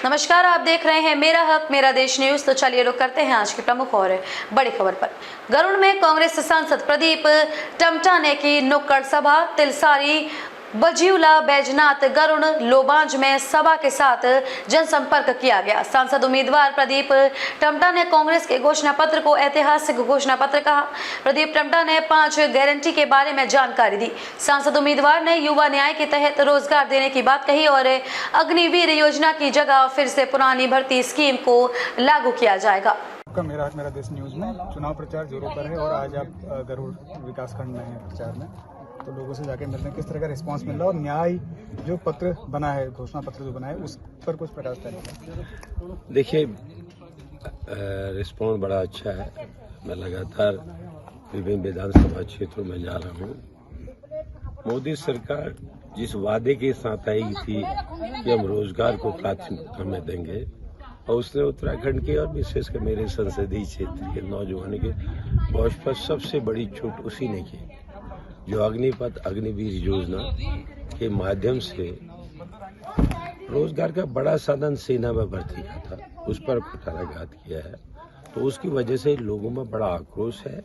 नमस्कार, आप देख रहे हैं मेरा हक मेरा देश न्यूज। तो चलिए रुक करते हैं आज की प्रमुख और बड़ी खबर पर। गरुड़ में कांग्रेस सांसद प्रदीप टमटा ने की नुक्कड़ सभा। तिलसारी, बजियुला, बैजनाथ, गरुड़, लोबांज में सभा के साथ जनसंपर्क किया गया। सांसद उम्मीदवार प्रदीप टमटा ने कांग्रेस के घोषणा पत्र को ऐतिहासिक घोषणा पत्र कहा। प्रदीप टमटा ने 5 गारंटी के बारे में जानकारी दी। सांसद उम्मीदवार ने युवा न्याय के तहत रोजगार देने की बात कही और अग्निवीर योजना की जगह फिर से पुरानी भर्ती स्कीम को लागू किया जाएगा। मेरा हक मेरा देश न्यूज में चुनाव प्रचार जोरों पर है और आज आप गरुड़ विकासखंड में हैं प्रचार में, तो लोगों से जाके मिलने किस तरह का रिस्पांस मिल रहा है और न्याय जो पत्र बना है, घोषणा पत्र जो बना है, उस पर कुछ प्रकाश डालिए। देखिए, रिस्पांस बड़ा अच्छा है। मैं लगातार विभिन्न विधानसभा क्षेत्रों में जा रहा हूँ। मोदी सरकार जिस वादे के साथ आई थी कि हम रोजगार को प्राथमिकता में देंगे, और उसने उत्तराखंड के और विशेषकर मेरे संसदीय क्षेत्र के नौजवानों के पहुंच पर सबसे बड़ी छूट उसी ने की जो अग्निपथ अग्निवीर योजना के माध्यम से रोजगार का बड़ा साधन सेना में भर्ती का था, उस पर कुठाराघात किया है। तो उसकी वजह से लोगों में बड़ा आक्रोश है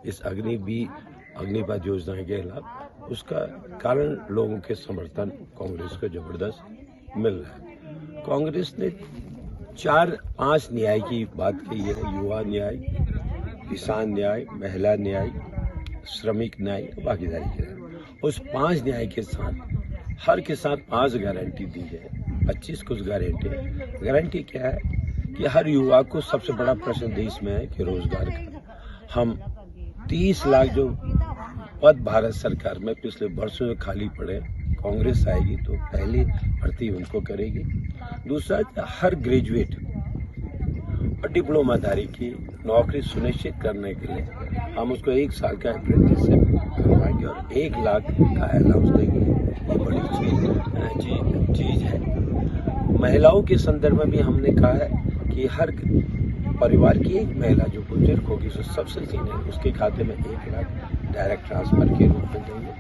इस अग्निपथ योजना के खिलाफ। उसका कारण लोगों के समर्थन कांग्रेस को जबरदस्त मिल रहा है। कांग्रेस ने 4-5 न्याय की बात कही है: युवा न्याय, किसान न्याय, महिला न्याय, श्रमिक न्याय, भागीदारी न्याय। उस 5 न्याय के साथ हर के साथ 5 गारंटी दी है। 25 कुछ गारंटी क्या है कि हर युवा को सबसे बड़ा प्रश्न देश में है कि रोजगार का। हम 30 लाख जो पद भारत सरकार में पिछले वर्षों में खाली पड़े, कांग्रेस आएगी तो पहली भर्ती उनको करेगी। दूसरा, हर ग्रेजुएट और डिप्लोमाधारी की नौकरी सुनिश्चित करने के लिए हम उसको 1 साल का अप्रेंटिसशिप करवाएंगे और 1 लाख का अलाउंस देंगे। ये बड़ी चीज है। महिलाओं के संदर्भ में भी हमने कहा है कि हर परिवार की एक महिला जो बुजुर्ग होगी, जो सब्सिडी नहीं, उसके खाते में 1 लाख डायरेक्ट ट्रांसफर के रूप में देंगे।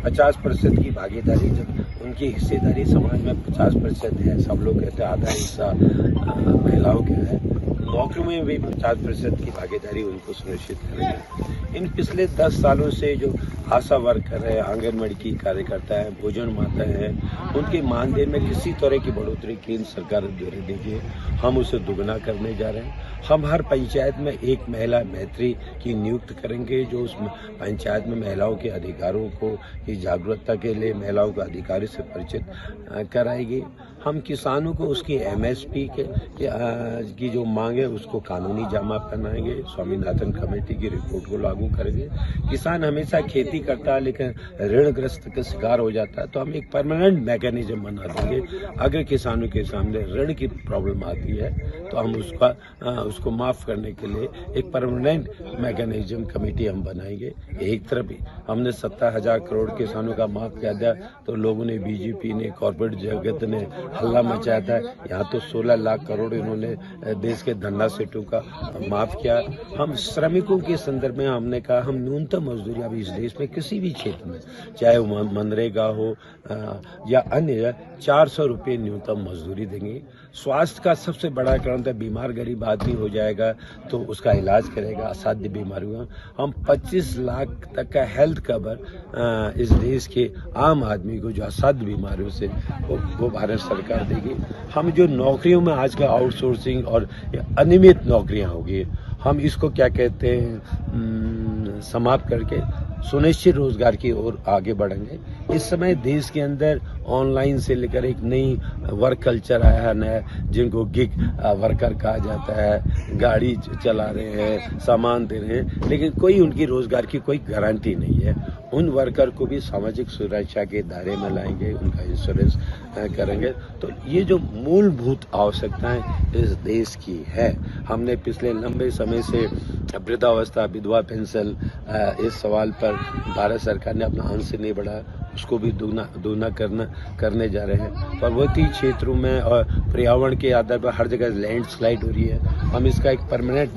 50% की भागीदारी, जब उनकी हिस्सेदारी समाज में 50% है, सब लोग कहते हैं आधा हिस्सा महिलाओं का है, नौकरियों में भी 50% की भागीदारी उनको सुनिश्चित करेंगे। इन पिछले 10 सालों से जो आशा वर्कर है, आंगनबाड़ी की कार्यकर्ता है, भोजन माता है, उनके मानदेय में किसी तरह की बढ़ोतरी केंद्र सरकार द्वारा देखिए, हम उसे दुगना करने जा रहे हैं। हम हर पंचायत में एक महिला मैत्री की नियुक्त करेंगे जो उस पंचायत में महिलाओं के अधिकारों को की जागरूकता के लिए महिलाओं को अधिकारी से परिचित कराएगी। हम किसानों को उसकी MSP की जो मांग है उसको कानूनी जामा पहनाएंगे। स्वामीनाथन कमेटी की रिपोर्ट को लागू करेंगे। किसान हमेशा खेती करता है लेकिन ऋणग्रस्त का शिकार हो जाता है, तो हम एक परमानेंट मैकेनिज्म बना देंगे। अगर किसानों के सामने ऋण की प्रॉब्लम आती है तो हम उसको माफ करने के लिए एक परमानेंट मैकेनिज्म कमेटी हम बनाएंगे। एक तरफ हमने 70,000 करोड़ किसानों का माफ किया था, तो लोगों ने, बीजेपी ने, कॉर्पोरेट जगत ने हल्ला मचाया था। यहाँ तो 16 लाख करोड़ इन्होंने देश के धन्ना सेठों का माफ किया। हम श्रमिकों के संदर्भ में हमने कहा हम न्यूनतम मजदूरी अभी इस देश में किसी भी क्षेत्र में, चाहे वो मनरेगा हो या अन्य, 400 रुपये न्यूनतम मजदूरी देंगे। स्वास्थ्य का सबसे बड़ा कारण था बीमार गरीब आदमी हो जाएगा तो उसका इलाज करेगा असाध्य बीमारियों। हम 25 लाख तक का हेल्थ कवर इस देश के आम आदमी को जो असाध्य बीमारियों से वो भारत सरकार देगी। हम जो नौकरियों में आज का आउटसोर्सिंग और अनियमित नौकरियां होगी, हम इसको क्या कहते हैं, समाप्त करके सुनिश्चित रोजगार की ओर आगे बढ़ेंगे। इस समय देश के अंदर ऑनलाइन से लेकर एक नई वर्क कल्चर आया है नया, जिनको गिग वर्कर कहा जाता है। गाड़ी चला रहे हैं, सामान दे रहे हैं, लेकिन कोई उनकी रोजगार की कोई गारंटी नहीं है। उन वर्कर को भी सामाजिक सुरक्षा के दायरे में लाएंगे, उनका इंश्योरेंस करेंगे। तो ये जो मूलभूत आवश्यकताएं इस देश की है, हमने पिछले लंबे समय से वृद्धावस्था, विधवा पेंशन, इस सवाल पर भारत सरकार ने अपना अंश नहीं बढ़ाया, उसको भी दोगुना करने जा रहे हैं। पर्वतीय क्षेत्रों में और पर्यावरण के आधार पर हर जगह लैंडस्लाइड हो रही है। हम इसका एक परमानेंट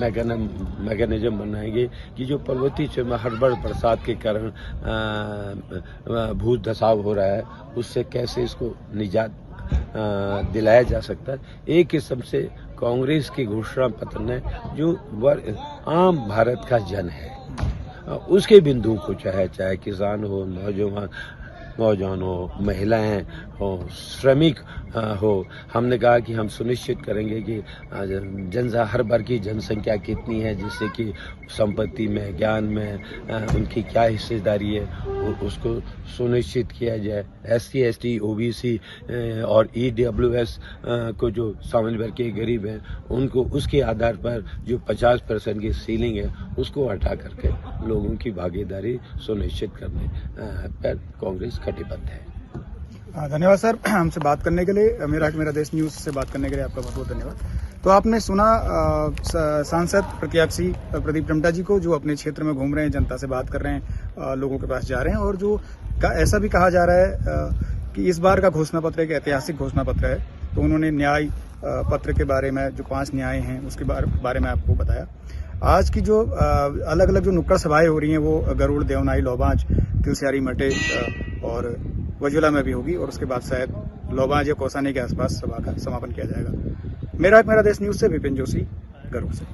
मैकेनिज्म बनाएंगे कि जो पर्वतीय क्षेत्र में हर बार बरसात के कारण भू धसाव हो रहा है, उससे कैसे इसको निजात दिलाया जा सकता है। एक किस्म से कांग्रेस के घोषणा पत्र ने जो आम भारत का जन है उसके बिंदु को चाहे किसान हो, नौजवान हो, महिलाएं हो, श्रमिक हो, हमने कहा कि हम सुनिश्चित करेंगे कि हर वर्ग की जनसंख्या कितनी है, जिससे कि संपत्ति में, ज्ञान में उनकी क्या हिस्सेदारी है उसको सुनिश्चित किया जाए। SC, ST, OBC और EWS को जो सामान्य वर्ग के गरीब हैं उनको उसके आधार पर जो 50% की सीलिंग है उसको हटा करके लोगों की भागीदारी सुनिश्चित करने पर कांग्रेस कटिबद्ध है। धन्यवाद सर, हमसे बात करने के लिए, मेरा देश न्यूज से बात करने के लिए आपका बहुत बहुत धन्यवाद। तो आपने सुना सांसद प्रत्याशी प्रदीप टम्टा जी को, जो अपने क्षेत्र में घूम रहे हैं, जनता से बात कर रहे हैं, लोगों के पास जा रहे हैं, और जो ऐसा भी कहा जा रहा है कि इस बार का घोषणा पत्र एक ऐतिहासिक घोषणा पत्र है। तो उन्होंने न्याय पत्र के बारे में, जो 5 न्याय हैं उसके बारे में आपको बताया। आज की जो अलग अलग जो नुक्कड़ सभाएं हो रही हैं वो गरुड़, देवनाई, लौबांज, तिलस्यारी, मटे और वजुला में भी होगी, और उसके बाद शायद लौबांज या कौसानी के आसपास सभा का समापन किया जाएगा। मेरा देश न्यूज से विपिन जोशी, गरुड़ से।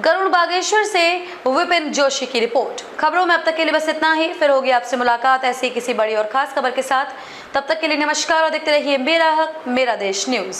गरुड़ बागेश्वर से विपिन जोशी की रिपोर्ट। खबरों में अब तक के लिए बस इतना ही, फिर होगी आपसे मुलाकात ऐसी किसी बड़ी और खास खबर के साथ। तब तक के लिए नमस्कार और देखते रहिए मेरा हक मेरा देश न्यूज।